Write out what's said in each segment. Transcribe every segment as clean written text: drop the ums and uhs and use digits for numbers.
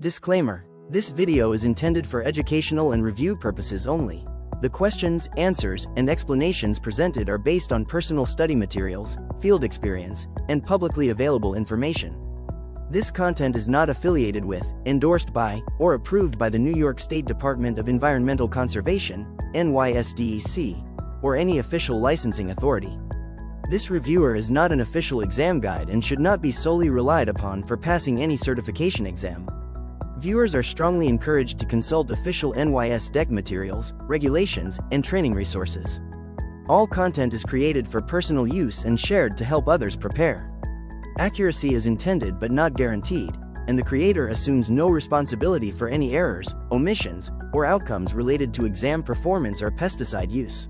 Disclaimer: this video is intended for educational and review purposes only. The questions, answers, and explanations presented are based on personal study materials, field experience, and publicly available information. This content is not affiliated with, endorsed by, or approved by the New York State Department of Environmental Conservation, NYS DEC, or any official licensing authority. This reviewer is not an official exam guide and should not be solely relied upon for passing any certification exam. Viewers are strongly encouraged to consult official NYS DEC materials, regulations, and training resources. All content is created for personal use and shared to help others prepare. Accuracy is intended but not guaranteed, and the creator assumes no responsibility for any errors, omissions, or outcomes related to exam performance or pesticide use.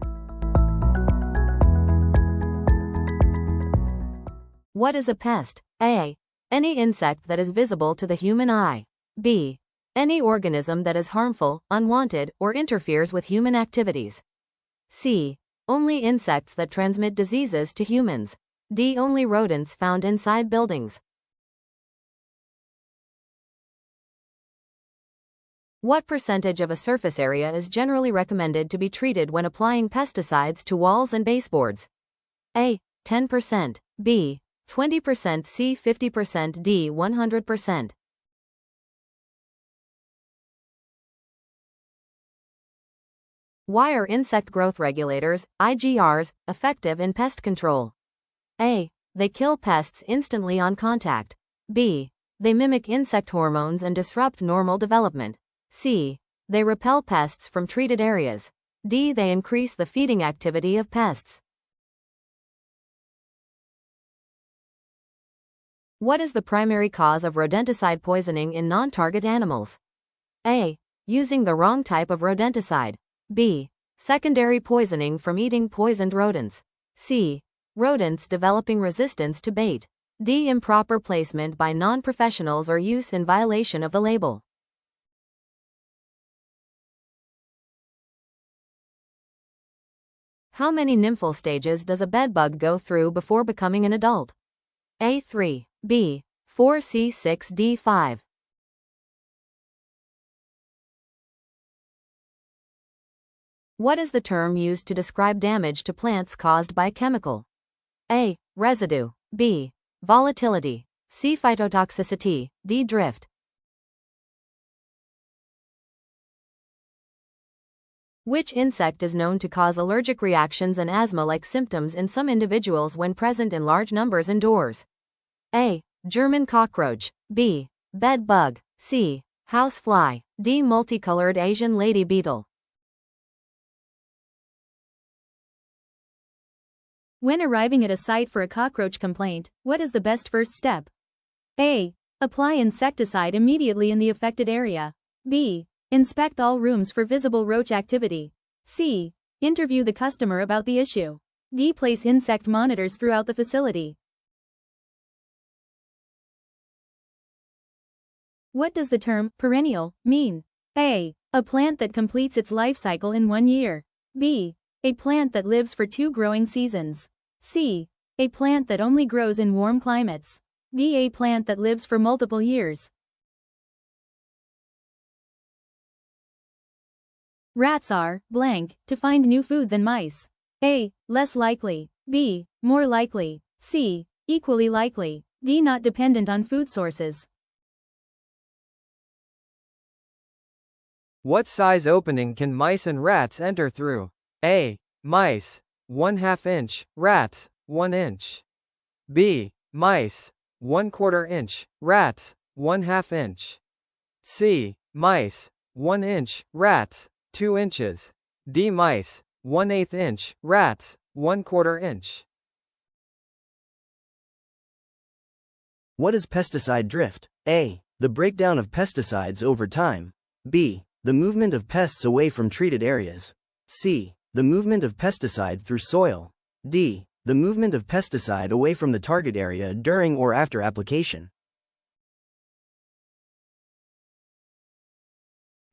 What is a pest? A. Any insect that is visible to the human eye. B. Any organism that is harmful, unwanted, or interferes with human activities. C. Only insects that transmit diseases to humans. D. Only rodents found inside buildings. What percentage of a surface area is generally recommended to be treated when applying pesticides to walls and baseboards? A. 10%. B. 20%. C. 50%. D. 100%. Why are insect growth regulators, IGRs, effective in pest control? A. They kill pests instantly on contact. B. They mimic insect hormones and disrupt normal development. C. They repel pests from treated areas. D. They increase the feeding activity of pests. What is the primary cause of rodenticide poisoning in non-target animals? A. Using the wrong type of rodenticide. B. Secondary poisoning from eating poisoned rodents. C. Rodents developing resistance to bait. D. Improper placement by non-professionals or use in violation of the label. How many nymphal stages does a bedbug go through before becoming an adult? A. 3. B. 4. C. 6. D. 5. What is the term used to describe damage to plants caused by a chemical? A. Residue. B. Volatility. C. Phytotoxicity. D. Drift. Which insect is known to cause allergic reactions and asthma-like symptoms in some individuals when present in large numbers indoors? A. German cockroach. B. Bed bug. C. Housefly. D. Multicolored Asian lady beetle. When arriving at a site for a cockroach complaint, what is the best first step? A. Apply insecticide immediately in the affected area. B. Inspect all rooms for visible roach activity. C. Interview the customer about the issue. D. Place insect monitors throughout the facility. What does the term perennial mean? A. A plant that completes its life cycle in 1 year. B. A plant that lives for 2 growing seasons. C. A plant that only grows in warm climates. D. A plant that lives for multiple years. Rats are blank to find new food than mice. A. Less likely. B. More likely. C. Equally likely. D. Not dependent on food sources. What size opening can mice and rats enter through? A. Mice, 1/2 inch, rats, 1 inch. B. Mice, 1/4 inch, rats, 1/2 inch. C. Mice, 1 inch, rats, 2 inches. D. Mice, 1/8 inch, rats, 1/4 inch. What is pesticide drift? A. The breakdown of pesticides over time. B. The movement of pests away from treated areas. C. The movement of pesticide through soil. D. The movement of pesticide away from the target area during or after application.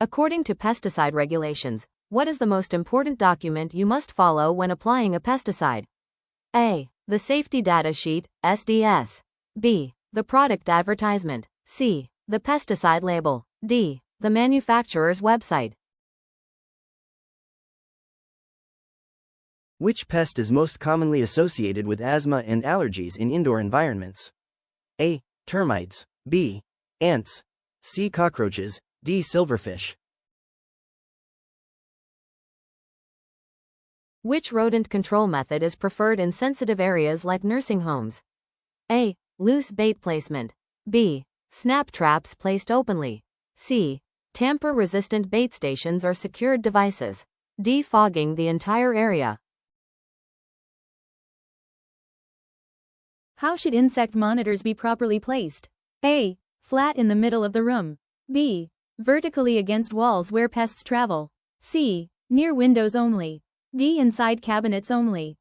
According to pesticide regulations, what is the most important document you must follow when applying a pesticide? A. The Safety Data Sheet, SDS. B. The Product Advertisement. C. The pesticide label. D. The manufacturer's website. Which pest is most commonly associated with asthma and allergies in indoor environments? A. Termites. B. Ants. C. Cockroaches. D. Silverfish. Which rodent control method is preferred in sensitive areas like nursing homes? A. Loose bait placement. B. Snap traps placed openly. C. Tamper-resistant bait stations or secured devices. D. Fogging the entire area. How should insect monitors be properly placed? A. Flat in the middle of the room. B. Vertically against walls where pests travel. C. Near windows only. D. Inside cabinets only.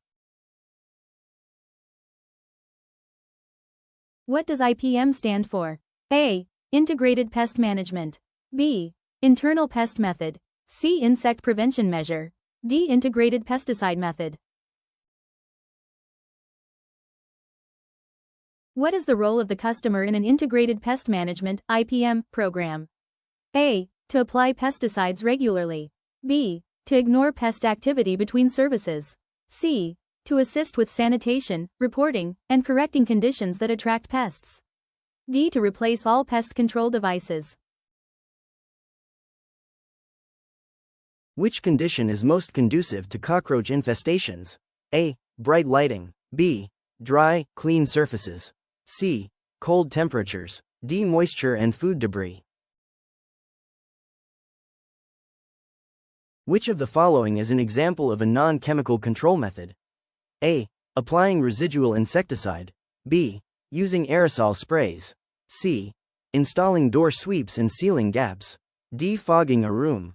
What does IPM stand for? A. Integrated Pest Management. B. Internal Pest Method. C. Insect Prevention Measure. D. Integrated Pesticide Method. What is the role of the customer in an Integrated Pest Management (IPM) program? A. To apply pesticides regularly. B. To ignore pest activity between services. C. To assist with sanitation, reporting, and correcting conditions that attract pests. D. To replace all pest control devices. Which condition is most conducive to cockroach infestations? A. Bright lighting. B. Dry, clean surfaces. C. Cold temperatures. D. Moisture and food debris. Which of the following is an example of a non-chemical control method? A. Applying residual insecticide. B. Using aerosol sprays. C. Installing door sweeps and sealing gaps. D. Fogging a room.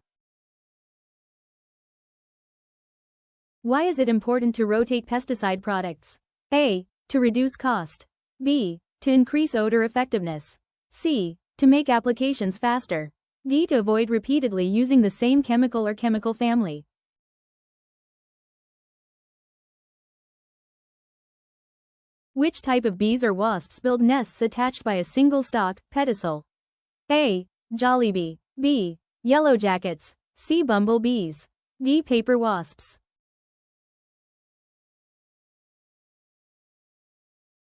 Why is it important to rotate pesticide products? A. To reduce cost. B. To increase odor effectiveness. C. To make applications faster. D. To avoid repeatedly using the same chemical or chemical family. Which type of bees or wasps build nests attached by a single stalk, pedicel? A. Jolly bee. B. Yellow jackets. C. Bumblebees. D. Paper wasps.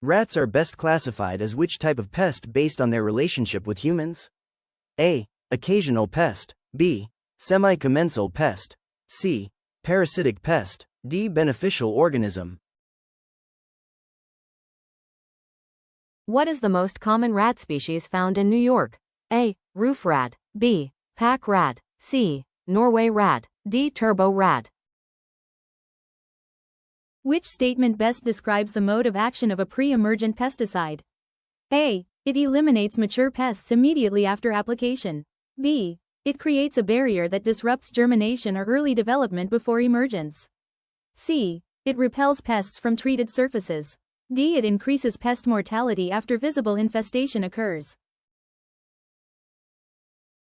Rats are best classified as which type of pest based on their relationship with humans? A. Occasional pest. B. Semi-commensal pest. C. Parasitic pest. D. Beneficial organism. What is the most common rat species found in New York? A. Roof rat. B. Pack rat. C. Norway rat. D. Turbo rat. Which statement best describes the mode of action of a pre-emergent pesticide? A. It eliminates mature pests immediately after application. B. It creates a barrier that disrupts germination or early development before emergence. C. It repels pests from treated surfaces. D. It increases pest mortality after visible infestation occurs.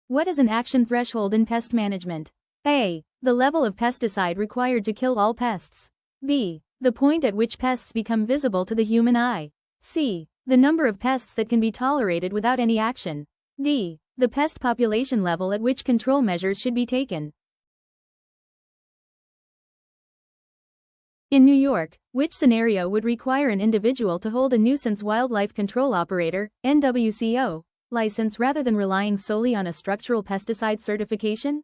What is an action threshold in pest management? A. The level of pesticide required to kill all pests. B. The point at which pests become visible to the human eye. C. The number of pests that can be tolerated without any action. D. The pest population level at which control measures should be taken. In New York, which scenario would require an individual to hold a nuisance wildlife control operator (NWCO) license rather than relying solely on a structural pesticide certification?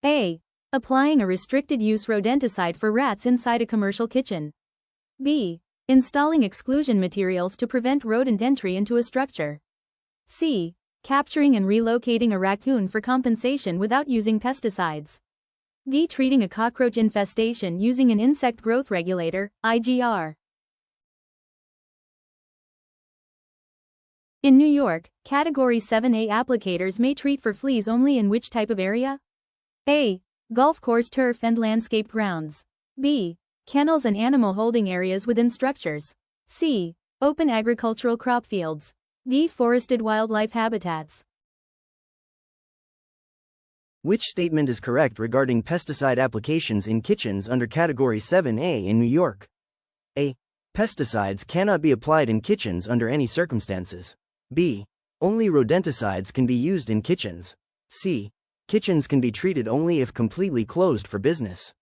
A. Applying a restricted-use rodenticide for rats inside a commercial kitchen. B. Installing exclusion materials to prevent rodent entry into a structure. C. Capturing and relocating a raccoon for compensation without using pesticides. D. Treating a cockroach infestation using an insect growth regulator, IGR. In New York, Category 7A applicators may treat for fleas only in which type of area? A. Golf course turf and landscaped grounds. B. Kennels and animal holding areas within structures. C. Open agricultural crop fields. D. Forested wildlife habitats. Which statement is correct regarding pesticide applications in kitchens under Category 7A in New York? A. Pesticides cannot be applied in kitchens under any circumstances. B. Only rodenticides can be used in kitchens. C. Kitchens can be treated only if completely closed for business.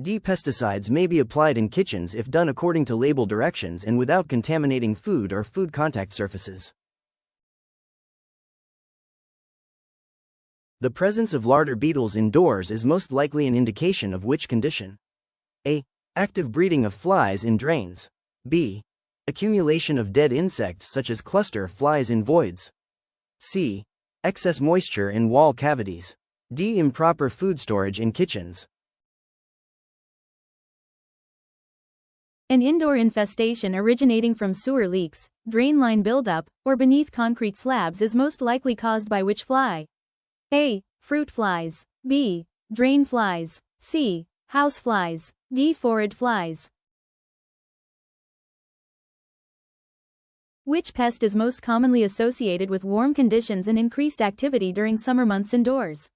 D. Pesticides may be applied in kitchens if done according to label directions and without contaminating food or food contact surfaces. The presence of larder beetles indoors is most likely an indication of which condition? A. Active breeding of flies in drains. B. Accumulation of dead insects such as cluster flies in voids. C. Excess moisture in wall cavities. D. Improper food storage in kitchens. An indoor infestation originating from sewer leaks, drain line buildup, or beneath concrete slabs is most likely caused by which fly? A. Fruit flies. B. Drain flies. C. House flies. D. Phorid flies. Which pest is most commonly associated with warm conditions and increased activity during summer months indoors?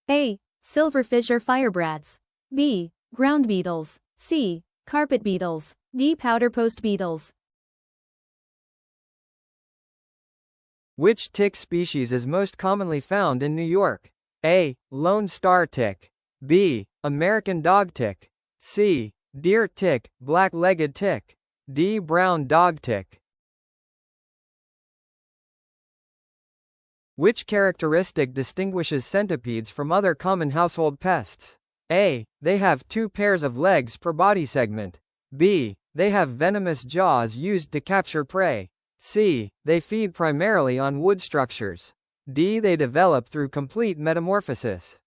A. Silverfish or firebrats. B. Ground beetles. C. Carpet beetles. D. Powder post beetles. Which tick species is most commonly found in New York? A. Lone star tick. B. American dog tick. C. Deer tick, black-legged tick. D. Brown dog tick. Which characteristic distinguishes centipedes from other common household pests? A. They have 2 pairs of legs per body segment. B. They have venomous jaws used to capture prey. C. They feed primarily on wood structures. D. They develop through complete metamorphosis.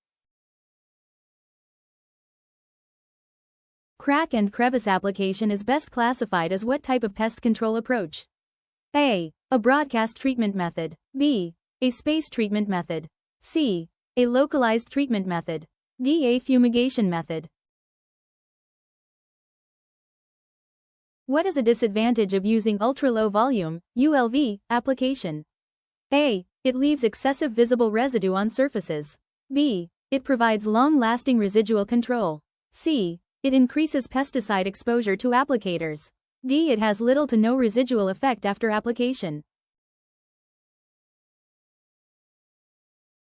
Crack and crevice application is best classified as what type of pest control approach? A. A broadcast treatment method. B. A space treatment method. C. A localized treatment method. D. A fumigation method. What is a disadvantage of using ultra-low volume, ULV, application? A. It leaves excessive visible residue on surfaces. B. It provides long-lasting residual control. C. It increases pesticide exposure to applicators. D. It has little to no residual effect after application.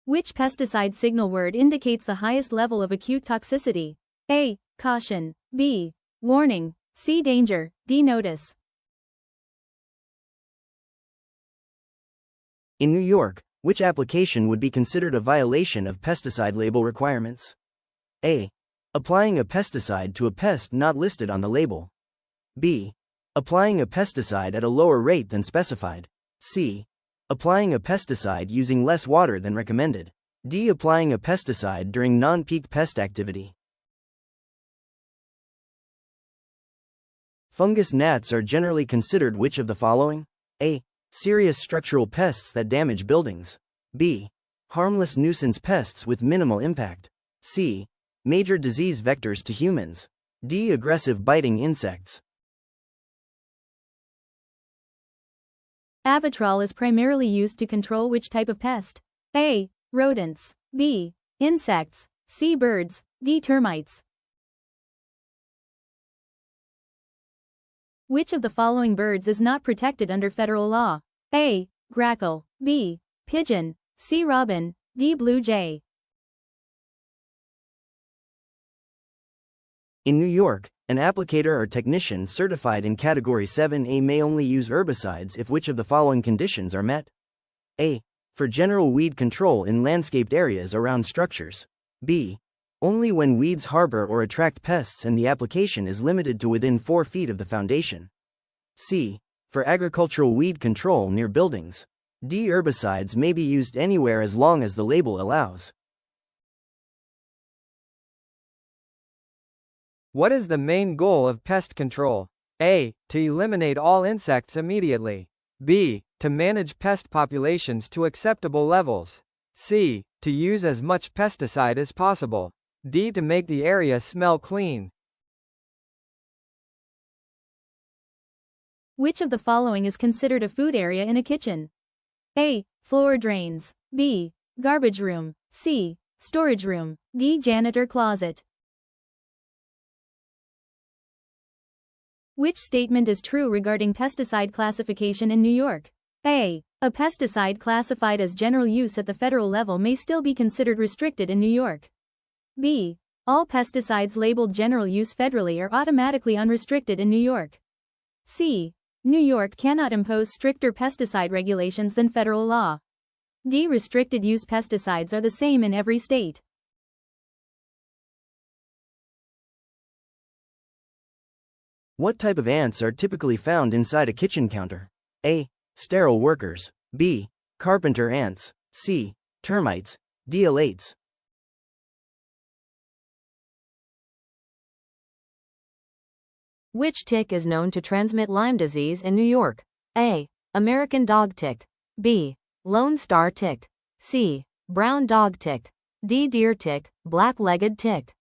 Which pesticide signal word indicates the highest level of acute toxicity? A. Caution. B. Warning. C. Danger. D. Notice. In New York, which application would be considered a violation of pesticide label requirements? A. Applying a pesticide to a pest not listed on the label. B. Applying a pesticide at a lower rate than specified. C. Applying a pesticide using less water than recommended. D. Applying a pesticide during non-peak pest activity. Fungus gnats are generally considered which of the following? A. Serious structural pests that damage buildings. B. Harmless nuisance pests with minimal impact. C. Major disease vectors to humans. D. Aggressive biting insects. Avitrol is primarily used to control which type of pest? A. Rodents. B. Insects. C. Birds. D. Termites. Which of the following birds is not protected under federal law? A. Grackle. B. Pigeon. C. Robin. D. Blue jay. In New York, an applicator or technician certified in Category 7A may only use herbicides if which of the following conditions are met? A. For general weed control in landscaped areas around structures. B. Only when weeds harbor or attract pests and the application is limited to within 4 feet of the foundation. C. For agricultural weed control near buildings. D. Herbicides may be used anywhere as long as the label allows. What is the main goal of pest control? A. To eliminate all insects immediately. B. To manage pest populations to acceptable levels. C. To use as much pesticide as possible. D. To make the area smell clean. Which of the following is considered a food area in a kitchen? A. Floor drains. B. Garbage room. C. Storage room. D. Janitor closet. Which statement is true regarding pesticide classification in New York? A. A pesticide classified as general use at the federal level may still be considered restricted in New York. B. All pesticides labeled general use federally are automatically unrestricted in New York. C. New York cannot impose stricter pesticide regulations than federal law. D. Restricted use pesticides are the same in every state. What type of ants are typically found inside a kitchen counter? A. Sterile workers. B. Carpenter ants. C. Termites. D. Alates. Which tick is known to transmit Lyme disease in New York? A. American dog tick. B. Lone Star tick. C. Brown dog tick. D. Deer tick, black-legged tick.